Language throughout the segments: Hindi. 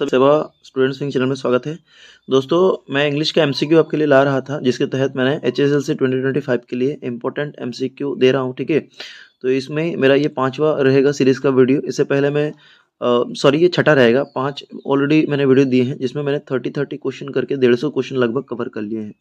सेवा स्टूडेंट विंग चैनल में स्वागत है। दोस्तों, मैं इंग्लिश का एमसीक्यू आपके लिए ला रहा था, जिसके तहत मैंने एचएसएलसी 2025 के लिए इंपॉर्टेंट एमसीक्यू दे रहा हूं। ठीक है, तो इसमें मेरा ये 5वां रहेगा सीरीज का वीडियो। इससे पहले मैं ये छठा रहेगा। 5 ऑलरेडी मैंने वीडियो दिए हैं, जिसमें मैंने 30 क्वेश्चन करके 150 क्वेश्चन लगभग कवर कर लिए हैं।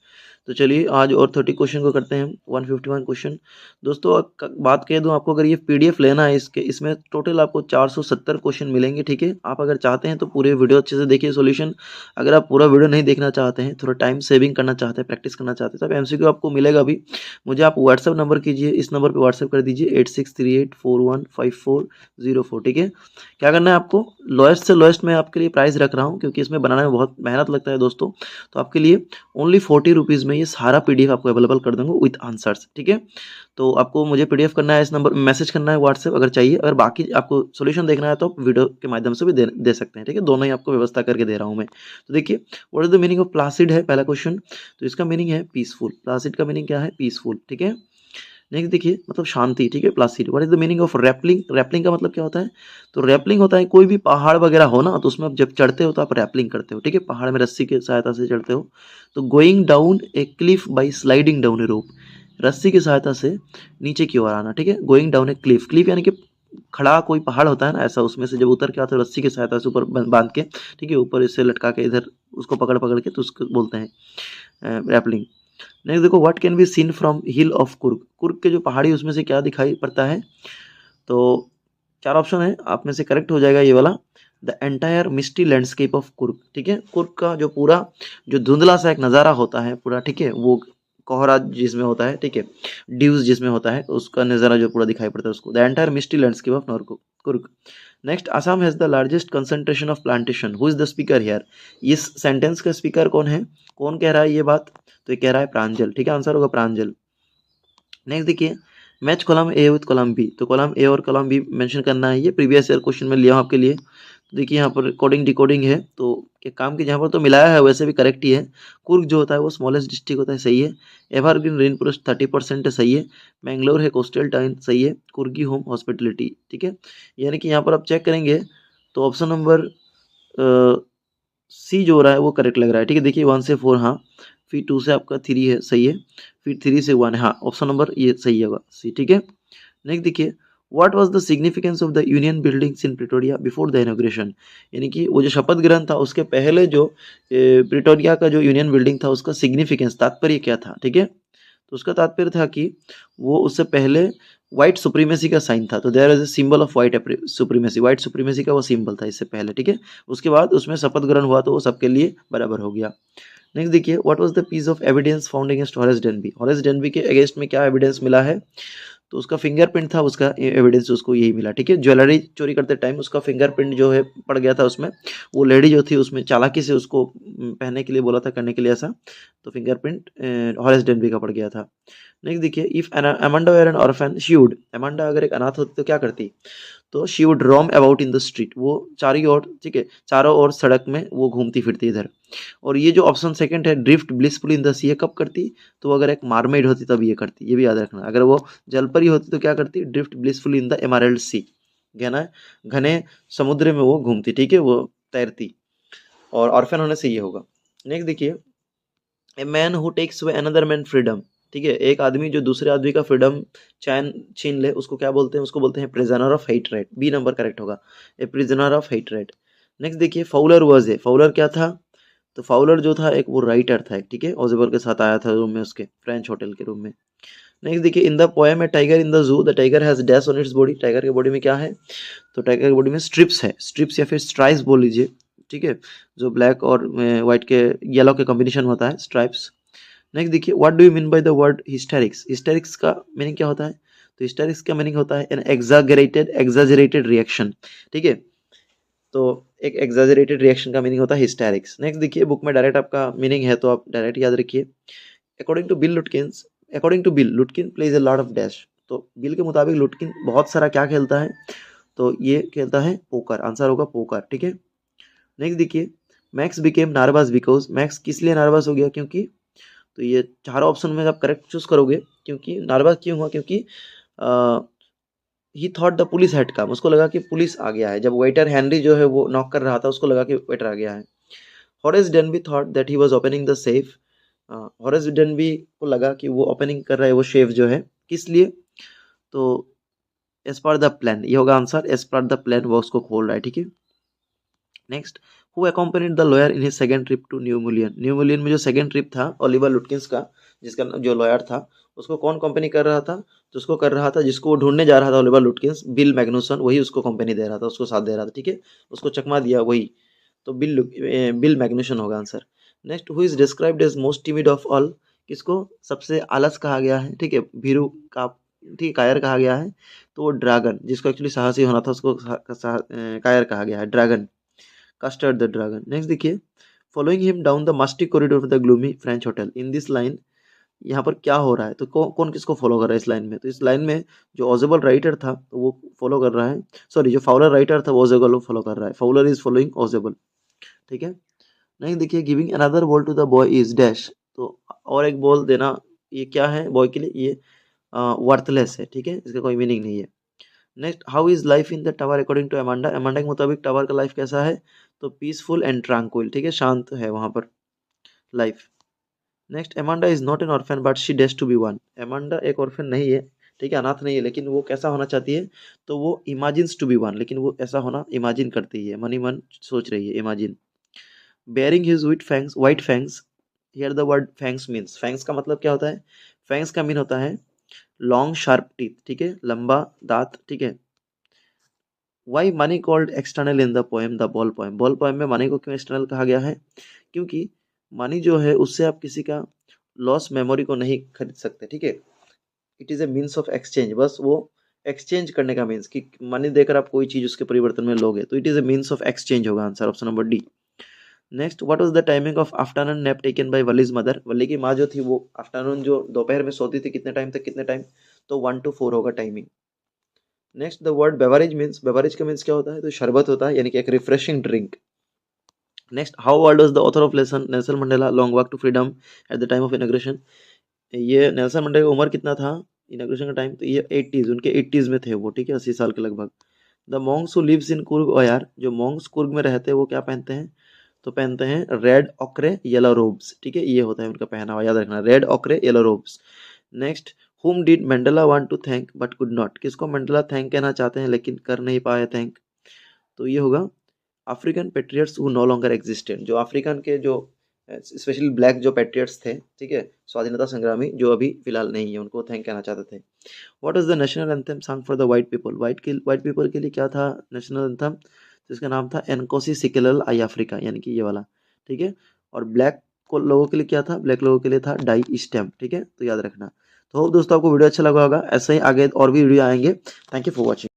तो चलिए आज और 30 क्वेश्चन को करते हैं, 151 क्वेश्चन। दोस्तों, बात कह दूं आपको, अगर ये पीडीएफ लेना है इसमें टोटल आपको 470 क्वेश्चन मिलेंगे। ठीक है, आप अगर चाहते हैं तो पूरे वीडियो अच्छे से देखिए सॉल्यूशन। अगर आप पूरा वीडियो नहीं देखना चाहते हैं, थोड़ा टाइम सेविंग करना चाहते हैं, प्रैक्टिस करना चाहते हैं, तब एमसीक्यू आपको मिलेगा भी। मुझे आप व्हाट्सएप नंबर कीजिए, इस नंबर पर व्हाट्सएप कर दीजिए 8638415404। ठीक है, क्या करना है आपको, लोएस्ट से लोएस्ट मैं आपके लिए प्राइस रख रहा हूँ, क्योंकि इसमें बनाने में बहुत मेहनत लगता है दोस्तों। तो आपके लिए ओनली 40 रुपीज़ में ये सारा पीडीएफ आपको अवेलेबल कर दूंगा विथ आंसर्स। ठीक है, तो आपको मुझे पीडीएफ करना है, इस नंबर मैसेज करना है व्हाट्सएप अगर चाहिए। अगर बाकी आपको सॉल्यूशन देखना है तो आप वीडियो के माध्यम से भी दे सकते हैं। ठीक है, दोनों ही आपको व्यवस्था करके दे रहा हूँ मैं। तो देखिए, what is the meaning of placid है पहला क्वेश्चन। तो इसका मीनिंग है पीसफुल। प्लासिड का मीनिंग क्या है? पीसफुल। ठीक है, नेक्स्ट देखिए, मतलब शांति। ठीक है, placid. What is the meaning of rappelling? Rappelling का मतलब क्या होता है? तो रैपलिंग होता है कोई भी पहाड़ वगैरह हो ना, तो उसमें आप जब चढ़ते हो तो आप रैपलिंग करते हो। ठीक है, पहाड़ में रस्सी की सहायता से चढ़ते हो। तो going down a cliff by sliding down a rope, रस्सी की सहायता से नीचे की ओर आना। ठीक है, going down a Cliff. Cliff यानी कि खड़ा कोई पहाड़ होता है ना, ऐसा, उसमें से जब उतर के आते हो रस्सी की सहायता से ऊपर बांध के, ठीक है, ऊपर इससे लटका के इधर उसको पकड़ पकड़ के, तो उसको बोलते हैं रैपलिंग। नेक्स्ट देखो, what can be seen from hill of Coorg? Coorg के जो पहाड़ी, उसमें से क्या दिखाई पड़ता है? तो 4 ऑप्शन है, आप में से करेक्ट हो जाएगा ये वाला, the entire misty landscape of Coorg. ठीक है, कुर्ग का जो पूरा जो धुंधला सा एक नज़ारा होता है पूरा, ठीक है, वो कोहरा जिसमें होता है, ठीक है, ड्यूज जिसमें होता है, उसका नज़ारा जो पूरा दिखाई पड़ता है उसको, the entire misty landscape of north Coorg. Next, Assam has the largest concentration of plantation, who is the speaker here? इस सेंटेंस का स्पीकर कौन है? कौन कह रहा है ये बात? तो ये कह रहा है प्रांजल। ठीक है, आंसर होगा प्रांजल। नेक्स्ट देखिए, match column A with column B. तो कॉलम ए और कॉलम बी मेंशन करना है। ये प्रीवियस ईयर क्वेश्चन में लिया हूँ आपके लिए। तो देखिए, यहाँ पर कोडिंग डिकोडिंग है, तो एक काम की, जहाँ पर तो मिलाया है वैसे भी करेक्ट ही है। कुर्ग जो होता है वो स्मॉलेस्ट डिस्ट्रिक्ट होता है, सही है। एवरग्रीन रेन फॉरेस्ट 30% है, सही है। मैंगलोर है कोस्टल टाउन, सही है। कुर्गी होम हॉस्पिटलिटी, ठीक है। यानी कि यहाँ पर आप चेक करेंगे तो ऑप्शन नंबर सी जो हो रहा है वो करेक्ट लग रहा है। ठीक है, देखिए 1 से 4, हाँ, फिर 2 से आपका 3 है, सही है, फिर 3 से 1 है, हाँ, ऑप्शन नंबर ये सही होगा, सी। ठीक है, नेक्स्ट देखिए, what was the significance of the union buildings in Pretoria before the inauguration? यानी कि वो जो शपथ ग्रहण था उसके पहले जो प्रिटोरिया का जो यूनियन बिल्डिंग था, उसका सिग्निफिकेंस, तात्पर्य क्या था? ठीक है, तो उसका तात्पर्य था कि वो उससे पहले व्हाइट सुप्रीमेसी का साइन था, तो there is a symbol of white supremacy, white supremacy का वो सिंबल था इससे पहले। ठीक है, उसके बाद उसमें शपथ ग्रहण हुआ तो वो सबके लिए बराबर हो गया। नेक्स्ट देखिए, what was the piece of evidence found against Horace Denby? Horace Denby के अगेंस्ट में क्या एविडेंस मिला है? तो उसका फिंगरप्रिंट था, उसका एविडेंस उसको यही मिला। ठीक है, ज्वेलरी चोरी करते टाइम उसका फिंगरप्रिंट जो है पड़ गया था उसमें। वो लेडी जो थी उसमें चालाकी से उसको पहनने के लिए बोला था, करने के लिए ऐसा, तो फिंगरप्रिंट हॉरेस डेनबी का पड़ गया था। नेक्स्ट देखिए, if Amanda were an orphan she would, Amanda अगर एक अनाथ होती तो क्या करती? तो she would roam about in the street, वो चारों ओर, ठीक है, चारों ओर सड़क में वो घूमती फिरती इधर। और ये जो ऑप्शन सेकंड है, ड्रिफ्ट ब्लिसफुली इन द सी, कब करती? तो अगर एक मारमेड होती तब ये करती, ये भी याद रखना। अगर वो जलपरी होती तो क्या करती? Drift blissfully in the emerald sea, घना घने समुद्र में वो घूमती, ठीक है, वो तैरती। और ऑर्फन होने से ये होगा। नेक्स्ट देखिए, a man who takes away another man freedom, ठीक है, एक आदमी जो दूसरे आदमी का फ्रीडम चैन छीन ले, उसको क्या बोलते हैं? उसको बोलते हैं prisoner of hatred. B number correct होगा, A prisoner of hatred. Next देखिए, फाउलर वाज ए, फाउलर क्या था? तो फाउलर जो था एक वो राइटर था, ठीक है, ओजेबल के साथ आया था रूम में, उसके फ्रेंच होटल के रूम में। नेक्स्ट देखिए, इन the poem A tiger in the zoo, the tiger has dash on its body, tiger के बॉडी में क्या है? तो टाइगर की बॉडी में स्ट्रिप्स है, स्ट्रिप्स या फिर स्ट्राइप्स बोल लीजिए, ठीक है, जो ब्लैक और व्हाइट के, येलो के कॉम्बिनेशन होता है, स्ट्राइप्स। नेक्स्ट देखिए, what do you mean by the word hysterics? Hysterics का मीनिंग क्या होता है? तो हिस्टेरिक्स का मीनिंग होता है एन एग्जाजरेटेड रिएक्शन, ठीक है, तो एक एग्जाजरेटेड रिएक्शन का मीनिंग होता है हिस्टेरिक्स। नेक्स्ट देखिए, बुक में डायरेक्ट आपका मीनिंग है तो आप डायरेक्ट याद रखिए। According to Bill Lutkin plays a lot of dash, तो बिल के मुताबिक लुटकिन बहुत सारा क्या खेलता है? तो ये खेलता है पोकर, आंसर होगा पोकर। ठीक है, नेक्स्ट देखिए, max became nervous because, max किस लिए नर्वस हो गया? क्योंकि, तो ये चारों ऑप्शन में आप करेक्ट चूज करोगे, क्योंकि नर्वस क्यों हुआ? क्योंकि ही thought the police had come, उसको लगा कि पुलिस आ गया है। जब वेटर हेनरी जो है वो नॉक कर रहा था, उसको लगा कि वेटर आ गया है। Horace Denby thought that he was opening the safe, Horace Denby को लगा कि वो ओपनिंग कर रहा है वो शेफ जो है, किस लिए? तो एज पर द प्लान, ये होगा answer, as per the plan वो उसको खोल रहा है, ठीक है। Next, who accompanied the lawyer in his second trip to New Million, New Million में जो सेकंड ट्रिप था ओलिवर लुटकिंस का, जिसका जो लॉयर था, उसको कौन कंपनी कर रहा था? तो उसको कर रहा था, जिसको वो ढूंढने जा रहा था ओलिवर लुटकिंस, बिल मैग्नुसन, वही उसको कंपनी दे रहा था, उसको साथ दे रहा था, ठीक है, उसको चकमा दिया वही। तो बिल मैग्नुसन होगा answer. Next, who is described as most timid of all, किसको सबसे आलस कहा गया है, ठीक है, भीरू का, ठीक है, कायर कहा गया है। तो वो ड्रैगन, जिसको एक्चुअली साहसी होना था, उसको कायर कहा गया है, dragon, custard the dragon. Next देखिए, following him down the musty corridor of the gloomy French hotel, in this line, यहाँ पर क्या हो रहा है? तो कौन किसको फॉलो कर रहा है इस लाइन में? तो इस लाइन में जो ओजेबल राइटर था तो वो फॉलो कर रहा है, सॉरी, जो फाउलर राइटर था वो ओजेबल को फॉलो कर रहा है, फाउलर इज फॉलोइंग ओजेबल, ठीक है। नहीं देखिए, giving another ball to the boy is dash, तो और एक बॉल देना, ये क्या है बॉय के लिए? ये वर्थलेस है, ठीक है, इसका कोई मीनिंग नहीं है। Next, how is life in the tower according to Amanda, Amanda के मुताबिक टावर का लाइफ कैसा है? तो पीसफुल एंड ट्रांक्विल, ठीक है, शांत है वहां पर life. Next, Amanda is not an orphan but she dares to be one, Amanda एक ऑर्फन नहीं है, ठीक है, अनाथ नहीं है, लेकिन वो कैसा होना चाहती है? तो वो इमेजिन्स टू बी वन, लेकिन वो ऐसा होना इमेजिन करती है, मन ही मन सोच रही है, imagine. Bearing his with fangs, white fangs, here the word fangs means, fangs का मतलब क्या होता है? फैंग्स का मीन होता है लॉन्ग शार्प टीथ, ठीक है, लंबा दांत, ठीक है। Why money called external in the poem the ball poem, ball poem में मनी को क्यों एक्सटर्नल कहा गया है? क्योंकि मनी जो है उससे आप किसी का लॉस मेमोरी को नहीं खरीद सकते, ठीक है, it is a means of exchange, बस वो एक्सचेंज करने का मीन्स, कि मनी देकर आप कोई चीज उसके परिवर्तन में लोगे, तो it is a means of exchange होगा answer, option number D. Next, what was the timing of afternoon nap taken by Valli's mother, Valli की माँ जो थी वो आफ्टरनून जो दोपहर में सोती थी कितने टाइम तक, कितने टाइम? तो 1 to 4 होगा timing. Next, the word beverage means, beverage का मीन्स क्या होता है? तो शरबत होता है, यानी कि एक refreshing drink. Next, how old was the author of lesson Nelson Mandela long walk to freedom at the time of inauguration, ये नेल्सन मंडेला की उम्र कितना था इनॉग्रेशन का टाइम? तो ये 80s, उनके 80s में थे वो, ठीक है, 80 साल के लगभग। The monks who lives in Coorg ओयार, जो मॉन्क्स कुर्ग में रहते हैं वो क्या पहनते हैं? तो पहनते हैं रेड ओक्रे येलो रोब्स, ठीक है, ये होता है उनका पहनावा, याद रखना, red ochre yellow robes. Next, whom did Mandela want to thank but could not, किसको मंडेला थैंक कहना चाहते हैं लेकिन कर नहीं पाए थैंक? तो ये होगा African patriots who know longer existed, जो अफ्रीकन के जो स्पेशली ब्लैक जो पेट्रियट्स थे, ठीक है, स्वाधीनता संग्रामी जो अभी फिलहाल नहीं है, उनको थैंक कहना चाहते थे। What is the national anthem song for the white people, white people के लिए क्या था नेशनल एंथम? जिसका नाम था एनकोसी सिकेलल आई अफ्रीका, यानी कि ये वाला, ठीक है। और ब्लैक को लोगों के लिए क्या था? ब्लैक लोगों के लिए था डाई स्टेम, ठीक है, तो याद रखना। तो दोस्तों आपको वीडियो अच्छा लगा होगा, ऐसे ही आगे और भी वीडियो आएंगे। Thank you for watching.